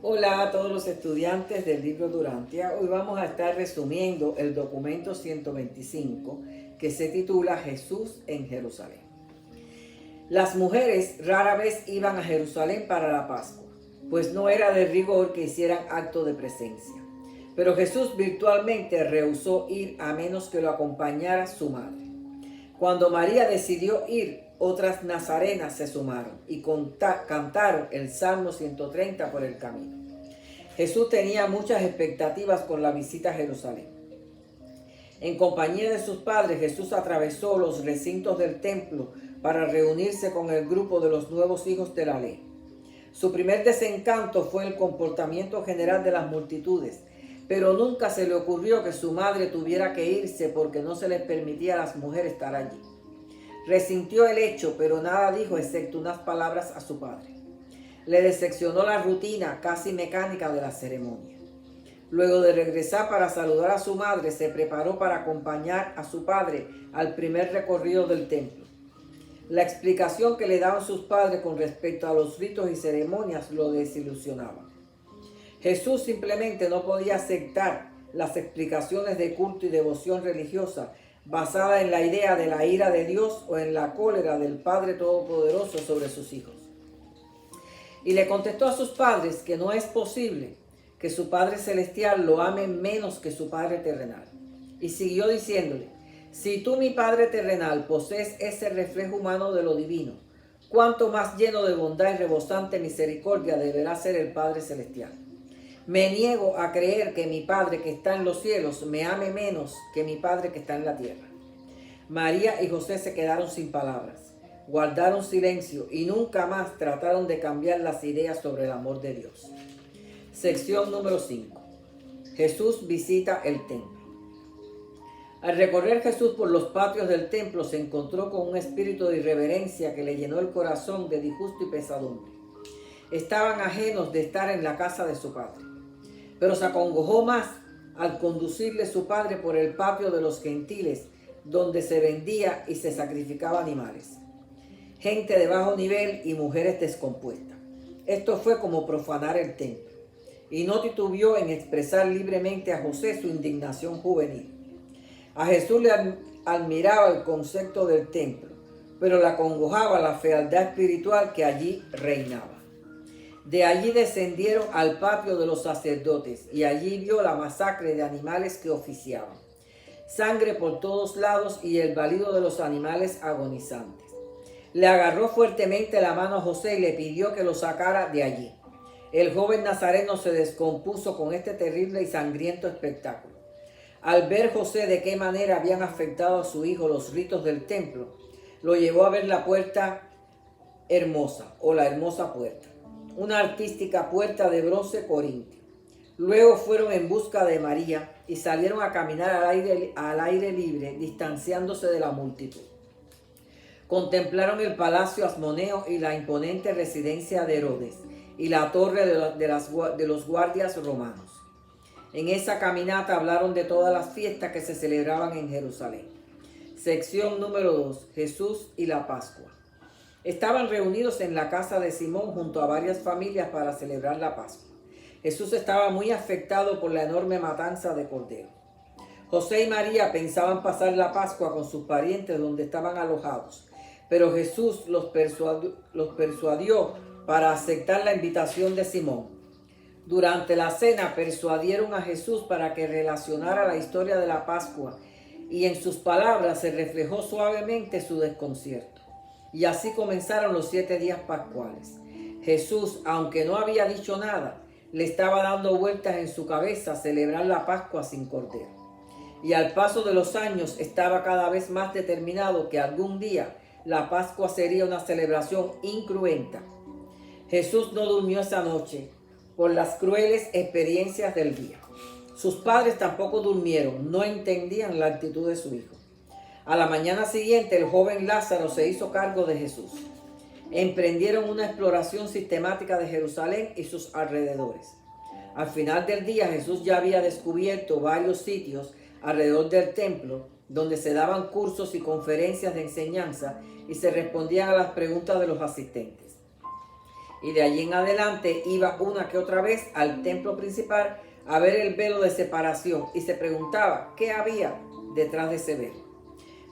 Hola a todos los estudiantes del libro Durantia. Hoy vamos a estar resumiendo el documento 125 que se titula Jesús en Jerusalén. Las mujeres rara vez iban a Jerusalén para la Pascua, pues no era de rigor que hicieran acto de presencia. Pero Jesús virtualmente rehusó ir a menos que lo acompañara su madre. Cuando María decidió ir, otras nazarenas se sumaron y cantaron el Salmo 130 por el camino. Jesús tenía muchas expectativas con la visita a Jerusalén. En compañía de sus padres, Jesús atravesó los recintos del templo para reunirse con el grupo de los nuevos hijos de la ley. Su primer desencanto fue el comportamiento general de las multitudes, pero nunca se le ocurrió que su madre tuviera que irse porque no se les permitía a las mujeres estar allí. Resintió el hecho, pero nada dijo excepto unas palabras a su padre. Le decepcionó la rutina casi mecánica de la ceremonia. Luego de regresar para saludar a su madre, se preparó para acompañar a su padre al primer recorrido del templo. La explicación que le daban sus padres con respecto a los ritos y ceremonias lo desilusionaba. Jesús simplemente no podía aceptar las explicaciones de culto y devoción religiosa basada en la idea de la ira de Dios o en la cólera del Padre Todopoderoso sobre sus hijos. Y le contestó a sus padres que no es posible que su Padre Celestial lo ame menos que su Padre terrenal. Y siguió diciéndole: si tú, mi Padre terrenal, posees ese reflejo humano de lo divino, cuánto más lleno de bondad y rebosante misericordia deberá ser el Padre Celestial. Me niego a creer que mi Padre que está en los cielos me ame menos que mi Padre que está en la tierra. María y José se quedaron sin palabras, guardaron silencio y nunca más trataron de cambiar las ideas sobre el amor de Dios. Sección número 5. Jesús visita el templo. Al recorrer Jesús por los patios del templo, se encontró con un espíritu de irreverencia que le llenó el corazón de disgusto y pesadumbre. Estaban ajenos de estar en la casa de su padre. Pero se acongojó más al conducirle su padre por el patio de los gentiles, donde se vendía y se sacrificaba animales. Gente de bajo nivel y mujeres descompuestas. Esto fue como profanar el templo. Y no titubeó en expresar libremente a José su indignación juvenil. A Jesús le admiraba el concepto del templo, pero le acongojaba la fealdad espiritual que allí reinaba. De allí descendieron al patio de los sacerdotes y allí vio la masacre de animales que oficiaban. Sangre por todos lados y el balido de los animales agonizantes. Le agarró fuertemente la mano a José y le pidió que lo sacara de allí. El joven nazareno se descompuso con este terrible y sangriento espectáculo. Al ver José de qué manera habían afectado a su hijo los ritos del templo, lo llevó a ver la puerta hermosa o la hermosa puerta, una artística puerta de bronce corintio. Luego fueron en busca de María y salieron a caminar al aire libre, distanciándose de la multitud. Contemplaron el palacio Asmoneo y la imponente residencia de Herodes y la torre de los guardias romanos. En esa caminata hablaron de todas las fiestas que se celebraban en Jerusalén. Sección número 2. Jesús y la Pascua. Estaban reunidos en la casa de Simón junto a varias familias para celebrar la Pascua. Jesús estaba muy afectado por la enorme matanza de cordero. José y María pensaban pasar la Pascua con sus parientes donde estaban alojados, pero Jesús los persuadió para aceptar la invitación de Simón. Durante la cena persuadieron a Jesús para que relacionara la historia de la Pascua y en sus palabras se reflejó suavemente su desconcierto. Y así comenzaron los 7 días pascuales. Jesús, aunque no había dicho nada, le estaba dando vueltas en su cabeza celebrar la Pascua sin cordero. Y al paso de los años estaba cada vez más determinado que algún día la Pascua sería una celebración incruenta. Jesús no durmió esa noche por las crueles experiencias del día. Sus padres tampoco durmieron, no entendían la actitud de su hijo. A la mañana siguiente, el joven Lázaro se hizo cargo de Jesús. Emprendieron una exploración sistemática de Jerusalén y sus alrededores. Al final del día, Jesús ya había descubierto varios sitios alrededor del templo donde se daban cursos y conferencias de enseñanza y se respondían a las preguntas de los asistentes. y de allí en adelante iba una que otra vez al templo principal a ver el velo de separación y se preguntaba qué había detrás de ese velo.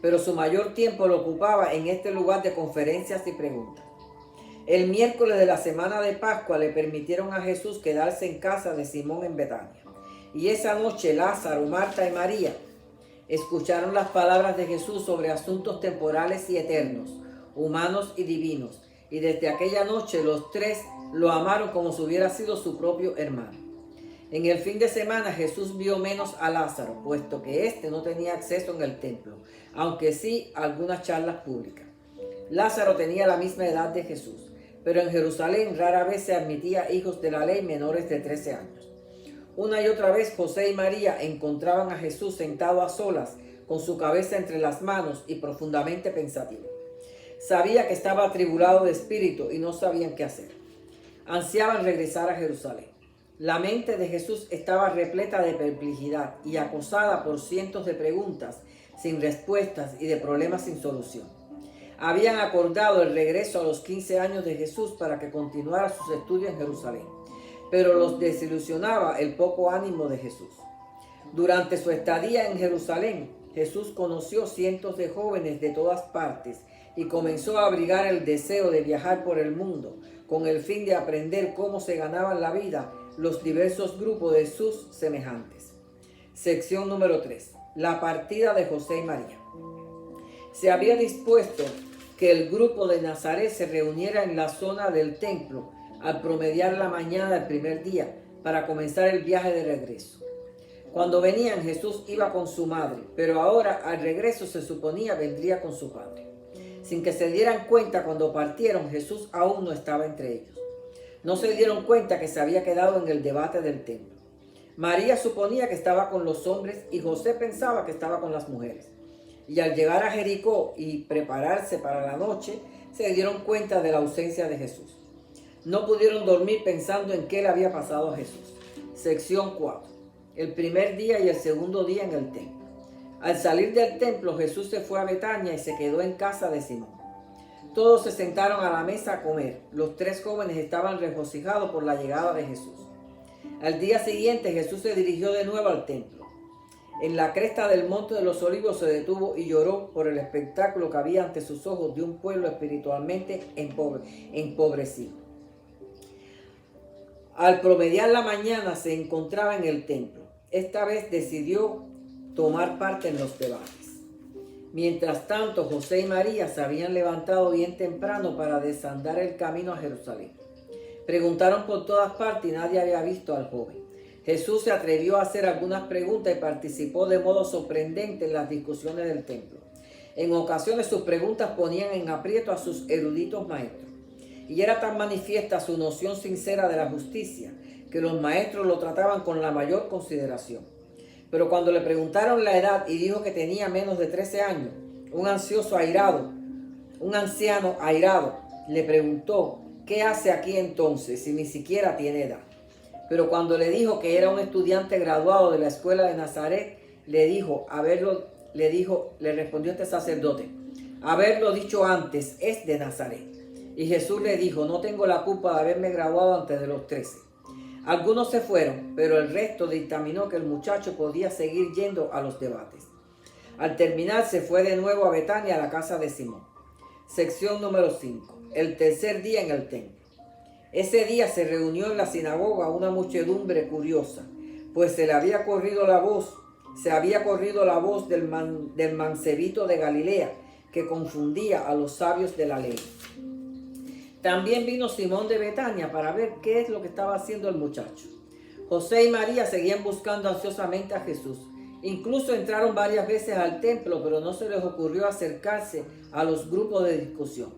Pero su mayor tiempo lo ocupaba en este lugar de conferencias y preguntas. El miércoles de la semana de Pascua le permitieron a Jesús quedarse en casa de Simón en Betania. Y esa noche Lázaro, Marta y María escucharon las palabras de Jesús sobre asuntos temporales y eternos, humanos y divinos. Y desde aquella noche los tres lo amaron como si hubiera sido su propio hermano. En el fin de semana Jesús vio menos a Lázaro, puesto que éste no tenía acceso en el templo, aunque sí a algunas charlas públicas. Lázaro tenía la misma edad de Jesús, pero en Jerusalén rara vez se admitía hijos de la ley menores de 13 años. Una y otra vez José y María encontraban a Jesús sentado a solas, con su cabeza entre las manos y profundamente pensativo. Sabía que estaba atribulado de espíritu y no sabían qué hacer. Ansiaban regresar a Jerusalén. La mente de Jesús estaba repleta de perplejidad y acosada por cientos de preguntas sin respuestas y de problemas sin solución. Habían acordado el regreso a los 15 años de Jesús para que continuara sus estudios en Jerusalén, pero los desilusionaba el poco ánimo de Jesús. Durante su estadía en Jerusalén, Jesús conoció cientos de jóvenes de todas partes y comenzó a abrigar el deseo de viajar por el mundo con el fin de aprender cómo se ganaban la vida los diversos grupos de sus semejantes. Sección número 3. La partida de José y María. Se había dispuesto que el grupo de Nazaret se reuniera en la zona del templo al promediar la mañana del primer día para comenzar el viaje de regreso. Cuando venían, Jesús iba con su madre, pero ahora al regreso se suponía vendría con su padre. Sin que se dieran cuenta, cuando partieron, Jesús aún no estaba entre ellos. No se dieron cuenta que se había quedado en el debate del templo. María suponía que estaba con los hombres y José pensaba que estaba con las mujeres. Y al llegar a Jericó y prepararse para la noche, se dieron cuenta de la ausencia de Jesús. No pudieron dormir pensando en qué le había pasado a Jesús. Sección 4. El primer día y el segundo día en el templo. Al salir del templo, Jesús se fue a Betania y se quedó en casa de Simón. Todos se sentaron a la mesa a comer. Los tres jóvenes estaban regocijados por la llegada de Jesús. Al día siguiente, Jesús se dirigió de nuevo al templo. En la cresta del Monte de los Olivos se detuvo y lloró por el espectáculo que había ante sus ojos de un pueblo espiritualmente empobrecido. Al promediar la mañana se encontraba en el templo. Esta vez decidió tomar parte en los debates. Mientras tanto, José y María se habían levantado bien temprano para desandar el camino a Jerusalén. Preguntaron por todas partes y nadie había visto al joven. Jesús se atrevió a hacer algunas preguntas y participó de modo sorprendente en las discusiones del templo. En ocasiones sus preguntas ponían en aprieto a sus eruditos maestros. Y era tan manifiesta su noción sincera de la justicia que los maestros lo trataban con la mayor consideración. Pero cuando le preguntaron la edad y dijo que tenía menos de 13 años, un anciano airado le preguntó qué hace aquí entonces si ni siquiera tiene edad. Pero cuando le dijo que era un estudiante graduado de la escuela de Nazaret, le respondió este sacerdote: haberlo dicho antes, es de Nazaret. Y Jesús le dijo: no tengo la culpa de haberme graduado antes de los 13. Algunos se fueron, pero el resto dictaminó que el muchacho podía seguir yendo a los debates. Al terminar, se fue de nuevo a Betania, a la casa de Simón. Sección número 5. El tercer día en el templo. Ese día se reunió en la sinagoga una muchedumbre curiosa, pues se había corrido la voz del mancebito de Galilea, que confundía a los sabios de la ley. También vino Simón de Betania para ver qué es lo que estaba haciendo el muchacho. José y María seguían buscando ansiosamente a Jesús. Incluso entraron varias veces al templo, pero no se les ocurrió acercarse a los grupos de discusión.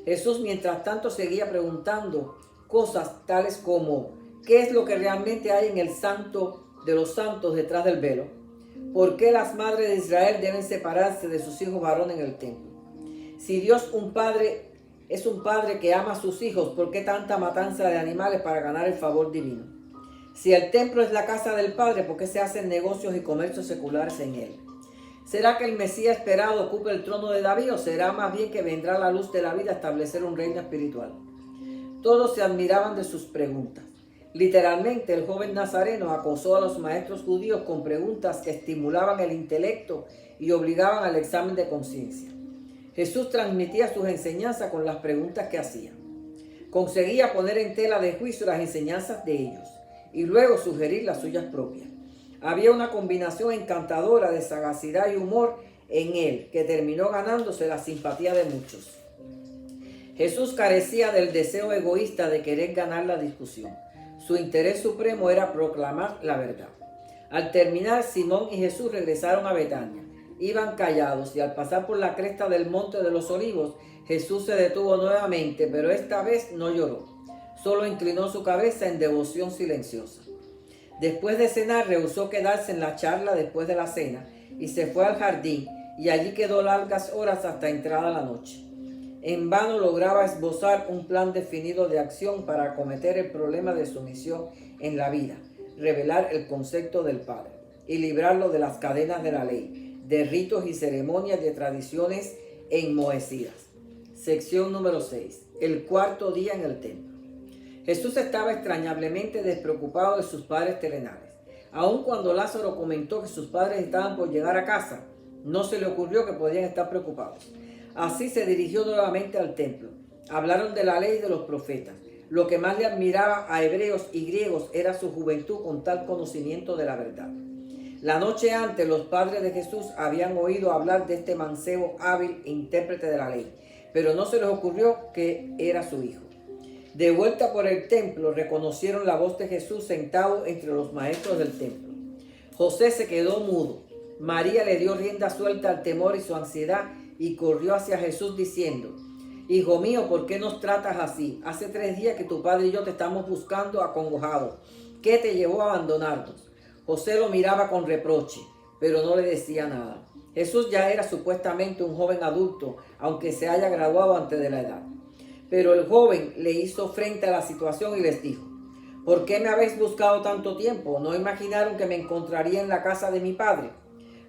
Jesús, mientras tanto, seguía preguntando cosas tales como: ¿qué es lo que realmente hay en el santo de los santos detrás del velo? ¿Por qué las madres de Israel deben separarse de sus hijos varones en el templo? Si Dios es un padre que ama a sus hijos, ¿por qué tanta matanza de animales para ganar el favor divino? Si el templo es la casa del Padre, ¿por qué se hacen negocios y comercios seculares en él? ¿Será que el Mesías esperado ocupe el trono de David, o será más bien que vendrá la luz de la vida a establecer un reino espiritual? Todos se admiraban de sus preguntas. Literalmente, el joven nazareno acosó a los maestros judíos con preguntas que estimulaban el intelecto y obligaban al examen de conciencia. Jesús transmitía sus enseñanzas con las preguntas que hacían. Conseguía poner en tela de juicio las enseñanzas de ellos y luego sugerir las suyas propias. Había una combinación encantadora de sagacidad y humor en él que terminó ganándose la simpatía de muchos. Jesús carecía del deseo egoísta de querer ganar la discusión. Su interés supremo era proclamar la verdad. Al terminar, Simón y Jesús regresaron a Betania. Iban callados y al pasar por la cresta del monte de los olivos, Jesús se detuvo nuevamente, pero esta vez no lloró. Solo inclinó su cabeza en devoción silenciosa. Después de cenar, rehusó quedarse en la charla después de la cena y se fue al jardín y allí quedó largas horas hasta entrada la noche. En vano lograba esbozar un plan definido de acción para acometer el problema de su misión en la vida, revelar el concepto del Padre y librarlo de las cadenas de la ley, de ritos y ceremonias de tradiciones enmohecidas. Sección número 6. El cuarto día en el templo. Jesús estaba extrañablemente despreocupado de sus padres terrenales. Aun cuando Lázaro comentó que sus padres estaban por llegar a casa, no se le ocurrió que podían estar preocupados. Así se dirigió nuevamente al templo. Hablaron de la ley y de los profetas. Lo que más le admiraba a hebreos y griegos era su juventud con tal conocimiento de la verdad. La noche antes, los padres de Jesús habían oído hablar de este mancebo hábil e intérprete de la ley, pero no se les ocurrió que era su hijo. De vuelta por el templo, reconocieron la voz de Jesús sentado entre los maestros del templo. José se quedó mudo. María le dio rienda suelta al temor y su ansiedad y corrió hacia Jesús diciendo: Hijo mío, ¿por qué nos tratas así? Hace 3 días que tu padre y yo te estamos buscando acongojados. ¿Qué te llevó a abandonarnos? José lo miraba con reproche, pero no le decía nada. Jesús ya era supuestamente un joven adulto, aunque se haya graduado antes de la edad. Pero el joven le hizo frente a la situación y les dijo: ¿Por qué me habéis buscado tanto tiempo? ¿No imaginaron que me encontraría en la casa de mi padre?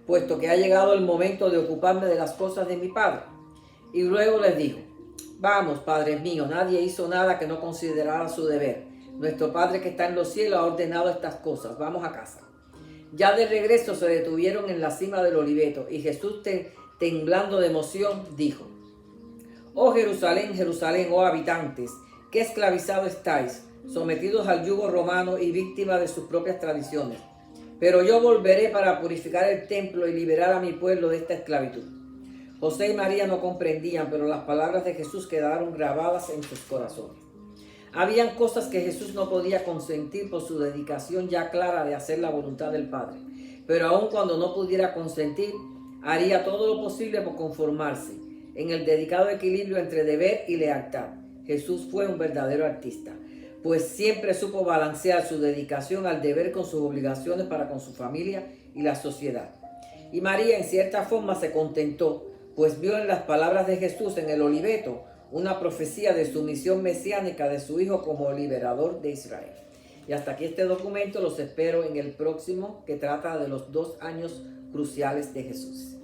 Puesto que ha llegado el momento de ocuparme de las cosas de mi padre. Y luego les dijo: Vamos, padres míos, nadie hizo nada que no considerara su deber. Nuestro Padre que está en los cielos ha ordenado estas cosas. Vamos a casa. Ya de regreso se detuvieron en la cima del oliveto y Jesús, temblando de emoción, dijo: Oh Jerusalén, Jerusalén, oh habitantes, qué esclavizados estáis, sometidos al yugo romano y víctimas de sus propias tradiciones. Pero yo volveré para purificar el templo y liberar a mi pueblo de esta esclavitud. José y María no comprendían, pero las palabras de Jesús quedaron grabadas en sus corazones. Habían cosas que Jesús no podía consentir por su dedicación ya clara de hacer la voluntad del Padre. Pero aun cuando no pudiera consentir, haría todo lo posible por conformarse. En el dedicado equilibrio entre deber y lealtad, Jesús fue un verdadero artista, pues siempre supo balancear su dedicación al deber con sus obligaciones para con su familia y la sociedad. Y María en cierta forma se contentó, pues vio en las palabras de Jesús en el oliveto una profecía de su misión mesiánica de su Hijo como liberador de Israel. Y hasta aquí este documento. Los espero en el próximo, que trata de los 2 años cruciales de Jesús.